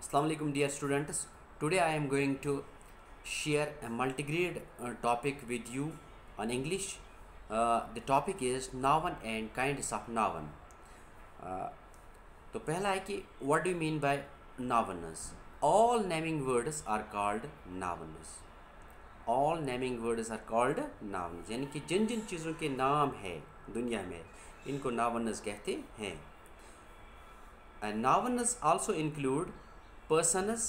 Assalamu alaikum dear students. Today I am going to share a multigrade topic with you on English. The topic is noun and kinds of noun. Uh, तो पहला है कि what do you mean by nouns? All naming words are called nouns. All naming words are called nouns. यानी कि जिन जिन चीज़ों के नाम है दुनिया में इनको nouns कहते हैं. And nouns also include persons,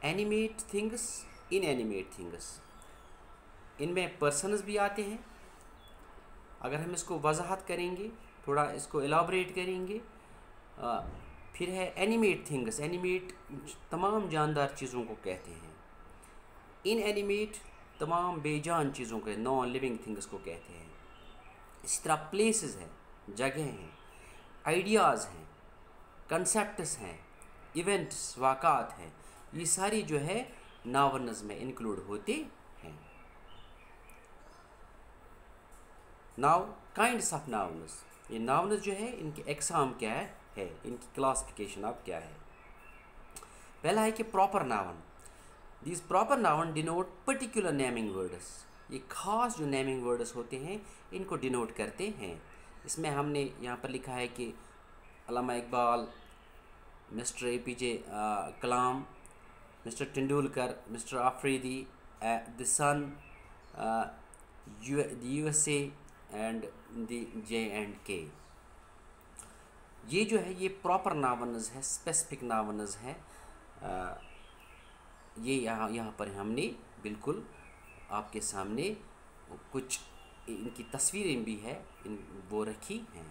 animate things, inanimate things. इनमें persons भी आते हैं. अगर हम इसको वजाहत करेंगे, थोड़ा इसको एलाबरेट करेंगे, फिर है एनिमेट थिंग्स. एनिमेट तमाम जानदार चीज़ों को कहते हैं. इनएनिमेट तमाम बेजान चीज़ों के, नॉन लिविंग थिंग्स को कहते हैं. इसी तरह प्लेसेस हैं, जगह हैं, आइडियाज़ हैं, कंसेप्ट्स हैं, इवेंट्स, वाक़ात हैं. ये सारी जो है नाउन्स में इंक्लूड होते हैं. Now kinds of nouns. ये नाउन्स जो है इनके एग्जाम क्या है, इनकी क्लासिफिकेशन अब क्या है. पहला है कि proper noun. These proper noun denote particular naming words. ये खास जो नेमिंग वर्ड्स होते हैं इनको डिनोट करते हैं. इसमें हमने यहाँ पर लिखा है कि Allama Iqbal, mister APJ Kalam, mister Tendulkar, mister Afridi, the sun, the USA and the J&K. ये जो है ये प्रॉपर नाउन्स है, स्पेसिफिक नाउन्स है. ये यहाँ पर हमने बिल्कुल आपके सामने कुछ इनकी तस्वीरें भी है वो रखी हैं.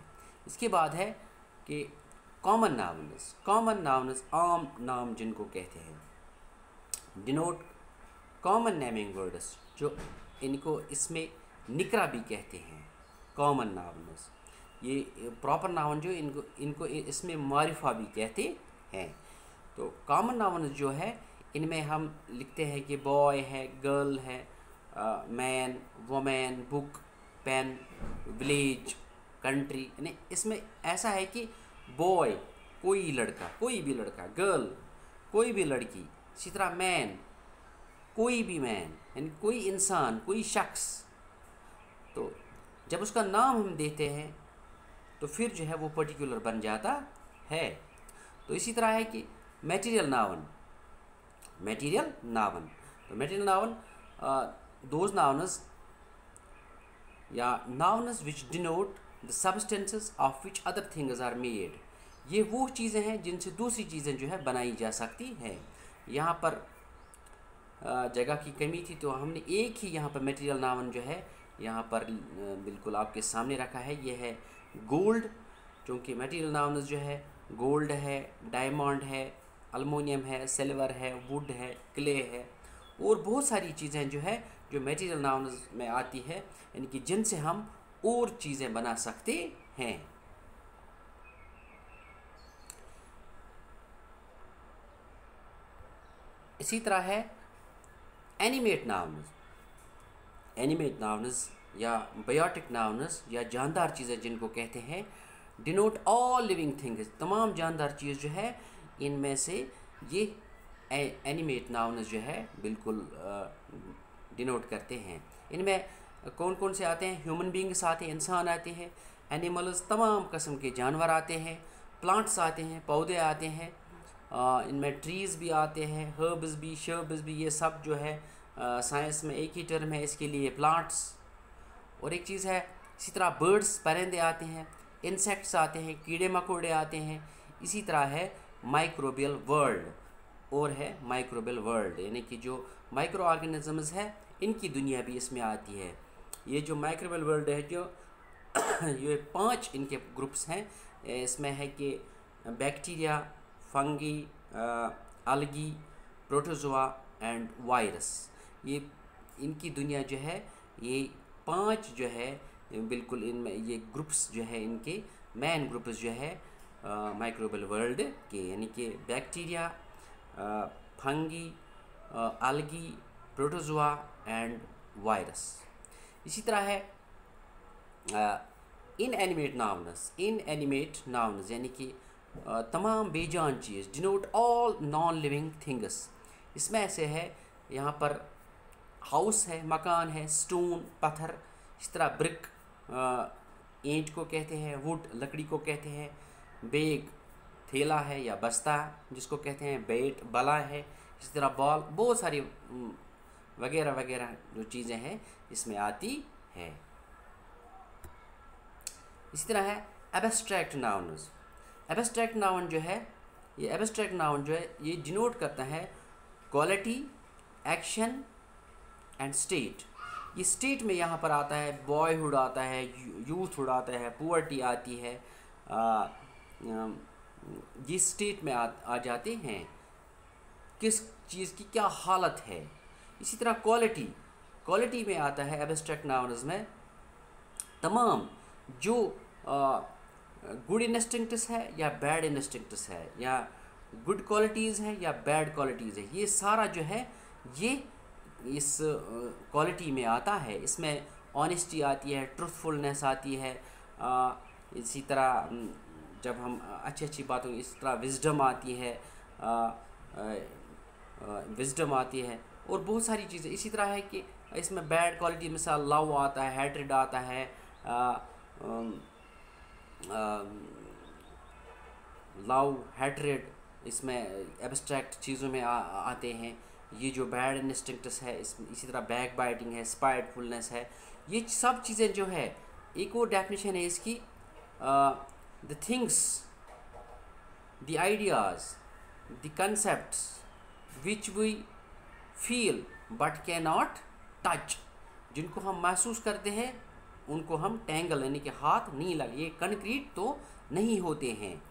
इसके बाद है कि कॉमन नाउन्स. कॉमन नाउन्स आम नाम जिनको कहते हैं, डिनोट कॉमन नेमिंग वर्ड्स, जो इनको इसमें निकरा भी कहते हैं. कॉमन नाउन्स ये प्रॉपर नाउन जो इनको इसमें मारिफा भी कहते हैं. तो कॉमन नाउन्स जो है इनमें हम लिखते हैं कि बॉय है, गर्ल है, man, women, book, pen, village, country. यानी इसमें ऐसा है कि बॉय कोई लड़का, कोई भी लड़का, गर्ल कोई भी लड़की, इसी तरह मैन कोई भी मैन, यानी कोई इंसान, कोई शख्स. तो जब उसका नाम हम देते हैं तो फिर जो है वो पर्टिकुलर बन जाता है. तो इसी तरह है कि मटेरियल नाउन. मटेरियल नाउन, तो मटेरियल नाउन दोज नाउन्स या nouns which denote the substances of which other things are made. ये वो चीज़ें हैं जिनसे दूसरी चीज़ें जो है बनाई जा सकती हैं. यहाँ पर जगह की कमी थी तो हमने एक ही यहाँ पर मटेरियल नाउन जो है यहाँ पर बिल्कुल आपके सामने रखा है. ये है गोल्ड, क्योंकि मटेरियल नाउन्स जो है गोल्ड है, डायमंड है, एल्युमिनियम है, सिल्वर है, वुड है, क्ले है, और बहुत सारी चीज़ें जो है जो मटेरियल नाउन्स में आती है, यानी कि जिनसे हम और चीज़ें बना सकते हैं. इसी तरह है एनिमेट नाउन्स. एनिमेट नाउन्स या बायोटिक नाउन्स या जानदार चीज़ें जिनको कहते हैं, डिनोट ऑल लिविंग थिंग्स. तमाम जानदार चीज़ जो है इनमें से ये एनिमेट नाउन्स जो है बिल्कुल डिनोट करते हैं. इनमें कौन कौन से आते हैं? ह्यूमन बींग्स आते हैं, इंसान आते हैं, एनिमल्स तमाम किस्म के जानवर आते हैं, प्लांट्स आते हैं, पौधे आते हैं, इनमें ट्रीज़ भी आते हैं, हर्ब्स भी, शर्ब्स भी. ये सब जो है साइंस में एक ही टर्म है इसके लिए, प्लांट्स. और एक चीज़ है इसी तरह बर्ड्स, परिंदे आते हैं, इंसेक्ट्स आते हैं, कीड़े मकोड़े आते हैं. इसी तरह है माइक्रोबियल वर्ल्ड, और है माइक्रोबियल वर्ल्ड, यानी कि जो माइक्रो ऑर्गेनिजम्स है इनकी दुनिया भी इसमें आती है. ये जो माइक्रोबियल वर्ल्ड है जो ये 5 इनके ग्रुप्स हैं. इसमें है कि bacteria, fungi, algae, protozoa and virus. ये इनकी दुनिया जो है ये 5 जो है बिल्कुल इनमें ये ग्रुप्स जो है इनके मेन ग्रुप्स जो है माइक्रोबियल वर्ल्ड के, यानी कि bacteria, fungi, algae, protozoa and virus. इसी तरह है इनएनिमेट नाउन्स. इनएनिमेट नाउन्स यानी कि तमाम बेजान चीज़, denote all non living things. इसमें ऐसे है, यहाँ पर हाउस है, मकान है, स्टोन पत्थर, इस तरह ब्रिक ईंट को कहते हैं, वुड लकड़ी को कहते हैं, बैग थैला है या बस्ता जिसको कहते हैं, बैट बला है, इस तरह बॉल, बहुत सारी वगैरह वगैरह जो चीज़ें हैं इसमें आती है। इसी तरह है एब्स्ट्रैक्ट नाउन्स। एब्स्ट्रैक्ट नाउन जो है, ये एब्स्ट्रैक्ट नाउन जो है ये डिनोट करता है क्वालिटी, एक्शन एंड स्टेट। ये स्टेट में यहाँ पर आता है बॉयहुड आता है, यूथहुड आता है, पुअर्टी आती है, ये स्टेट में आ जाते हैं, किस चीज़ की क्या हालत है। इसी तरह क्वालिटी में आता है एब्स्ट्रैक्ट नाउन्स में तमाम जो गुड इंस्टिंक्ट्स है या बैड इंस्टिंक्ट्स है, या गुड क्वालिटीज़ है या बैड क्वालिटीज़ है, ये सारा जो है ये इस क्वालिटी में आता है। इसमें ऑनेस्टी आती है, ट्रूथफुलनेस आती है, इसी तरह जब हम अच्छी बातों, इस तरह विजडम आती है, विजडम आती है और बहुत सारी चीज़ें। इसी तरह है कि इसमें बैड क्वालिटी मिसाल लव आता है, हैट्रेड आता है, लव हैट्रेड इसमें एब्स्ट्रैक्ट चीज़ों में आते हैं। ये जो बैड इंस्टिंक्ट्स है, इसी तरह बैक बाइटिंग है, स्पाइटफुलनेस है, ये सब चीज़ें जो है, एक और डेफिनेशन है इसकी, the things, the ideas, the concepts which we feel but can not touch, जिनको हम महसूस करते हैं उनको हम टैंगल यानी कि हाथ नहीं लगे, ये कंक्रीट तो नहीं होते हैं,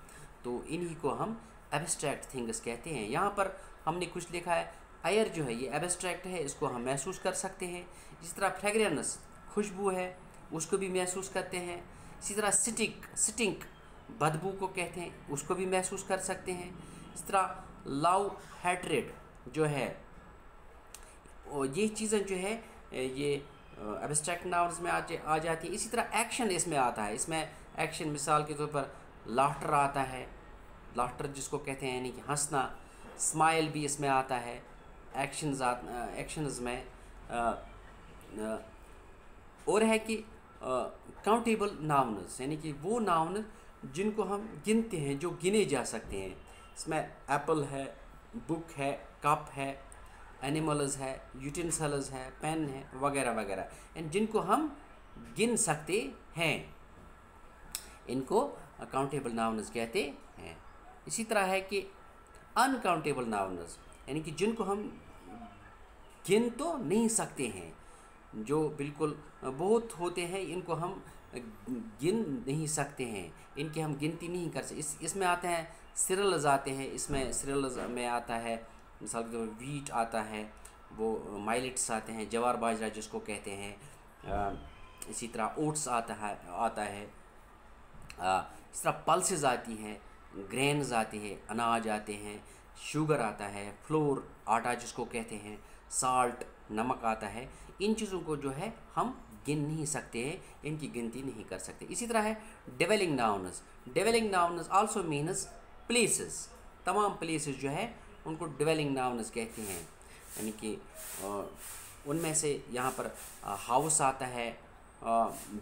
तो इन्हीं को हम एब्स्ट्रैक्ट थिंग्स कहते हैं। यहाँ पर हमने कुछ लिखा है, एयर जो है ये एब्स्ट्रैक्ट है, इसको हम महसूस कर सकते हैं। इसी तरह फ्रेग्रेंस खुशबू है, उसको भी महसूस करते हैं। इसी तरह सिटिंक बदबू को कहते हैं, उसको भी महसूस कर सकते हैं। इस तरह लव हैट्रेड जो है, ये चीज़ें जो है ये एब्स्ट्रैक्ट नाउन्स में आ जाती है। इसी तरह एक्शन इसमें आता है, इसमें एक्शन मिसाल के तौर पर लाफ्टर आता है, लाफ्टर जिसको कहते हैं यानी कि हंसना, स्माइल भी इसमें आता है एक्शंस में। और है कि काउंटेबल नाउन्स यानी कि वो नाउन जिनको हम गिनते हैं, जो गिने जा सकते हैं। इसमें एप्पल है, बुक है, कप है, एनिमल्स है, यूटेंसिल्स है, पेन है, वगैरह वगैरह, एंड जिनको हम गिन सकते हैं इनको काउंटेबल नाउन्स कहते हैं। इसी तरह है कि अनकाउंटेबल नाउन्स यानी कि जिनको हम गिन तो नहीं सकते हैं, जो बिल्कुल बहुत होते हैं, इनको हम गिन नहीं सकते हैं, इनकी हम गिनती नहीं कर सकते। इसमें आते हैं सीरियल्स आते हैं, इसमें सीरियल्स में आता है मिसाल के तौर पर वीट आता है, वो माइलेट्स आते हैं, जवार बाजरा जिसको कहते हैं, इसी तरह ओट्स आता है, इस तरह पल्सेस आती हैं, ग्रेन्स आते हैं, अनाज आते हैं, शुगर आता है, फ्लोर आटा जिसको कहते हैं, साल्ट नमक आता है। इन चीज़ों को जो है हम गिन नहीं सकते हैं, इनकी गिनती नहीं कर सकते। इसी तरह है डेवेलिंग नाउन्स आल्सो मीन्स प्लेसेस। तमाम प्लेसेस जो है उनको डेवेलिंग नाउन्स कहते हैं, यानी कि उनमें से यहाँ पर हाउस आता है,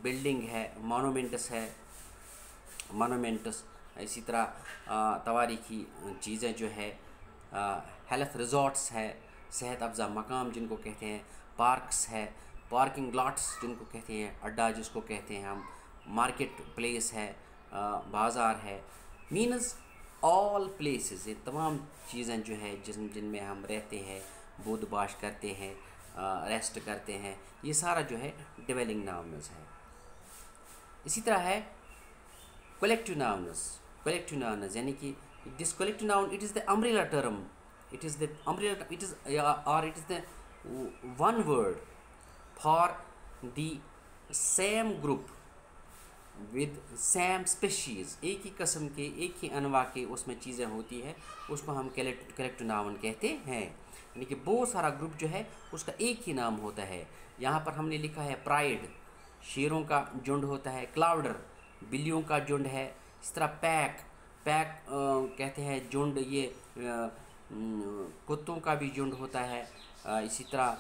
बिल्डिंग है, मोनूमेंट्स, इसी तरह तवारीखी चीज़ें जो है, हेल्थ रिजॉर्ट्स है, सेहत अफ़ज़ा मकाम जिनको कहते हैं, पार्क्स है, पार्किंग लॉट्स जिनको कहते हैं, अड्डा जिसको कहते हैं हम, मार्केट प्लेस है, बाज़ार है, मीन्स ऑल प्लेसेस, ये तमाम चीज़ें जो है जिनमें हम रहते हैं, बोध बाश करते हैं, रेस्ट करते हैं, ये सारा जो है डेवेलिंग नाउन्स है। इसी तरह है कलेक्टिव नाउन्स यानी कि this collective noun it is the umbrella term, it is the one word for the same group with same species। एक ही किस्म के, एक ही अनवा के उसमें चीज़ें होती है, उसको हम कलेक्टिव नाउन कहते हैं। यानी कि बहुत सारा ग्रुप जो है उसका एक ही नाम होता है। यहाँ पर हमने लिखा है प्राइड, शेरों का झुंड होता है, क्लाउडर बिल्लियों का झुंड है, इस तरह पैक पैक कहते हैं, झुंड, ये कुत्तों का भी झुंड होता है। इसी तरह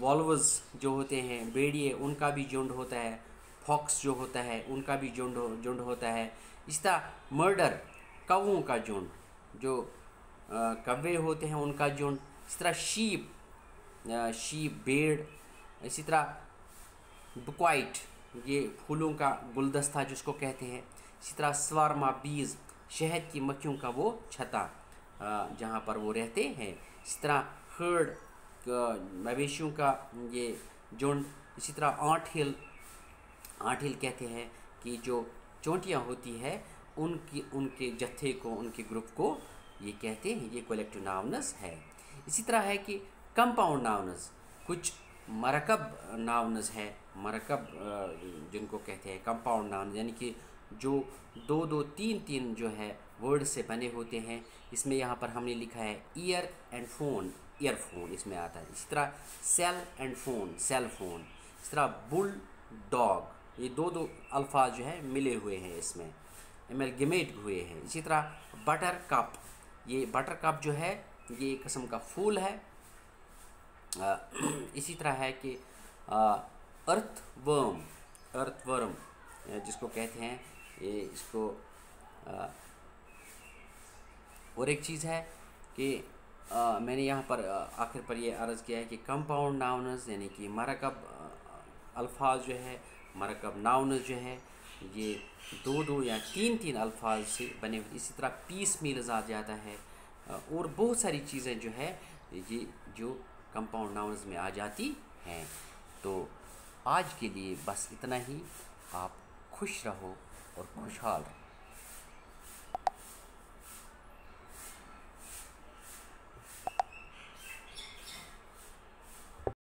वॉल्व्स जो होते हैं, भेड़िए, उनका भी झुंड होता है। फॉक्स जो होता है उनका भी झुंड होता है। इस तरह मर्डर, कौओं का झुंड, जो कौवे होते हैं उनका झुंड। इस तरह शीप, भेड़। इसी तरह बुक्वाइट, ये फूलों का गुलदस्ता जिसको कहते हैं। इसी तरह स्वार्मा बीज, शहद की मक्खियों का वो छत्ता जहाँ पर वो रहते हैं। इसी तरह हर्ड, मवेशियों का ये झुंड। इसी तरह आंट हिल कहते हैं कि जो चोंटियाँ होती है उनके जत्थे को, उनके ग्रुप को ये कहते हैं, ये कलेक्टिव नाउनस है। इसी तरह है कि कंपाउंड नाउनस, कुछ मरकब नाउनस है, मरकब जिनको कहते हैं कंपाउंड नाउन, यानी कि जो दो दो तीन तीन जो है वर्ड से बने होते हैं। इसमें यहाँ पर हमने लिखा है ईयर एंड फोन, ईयरफोन इसमें आता है। इसी तरह cell and phone, cell phone. इस तरह बुल डॉग, ये दो दो अल्फाज जो है मिले हुए हैं, इसमें एमलगेमेट हुए हैं। इसी तरह बटर कप, ये बटर कप जो है ये एक किस्म का फूल है। इसी तरह है कि अर्थवर्म जिसको कहते हैं, ये इसको और एक चीज़ है कि मैंने यहाँ पर आखिर पर ये अर्ज़ किया है कि कंपाउंड नाउनस यानी कि मरकब अल्फाज जो है, मरकब नाउनस जो है ये दो दो या तीन तीन अल्फाज से बने हुए। इसी तरह पीस मील्स आ जाता है और बहुत सारी चीज़ें जो है ये जो कंपाउंड नाउन्स में आ जाती हैं। तो आज के लिए बस इतना ही। आप खुश रहो और खुशहाल रहो।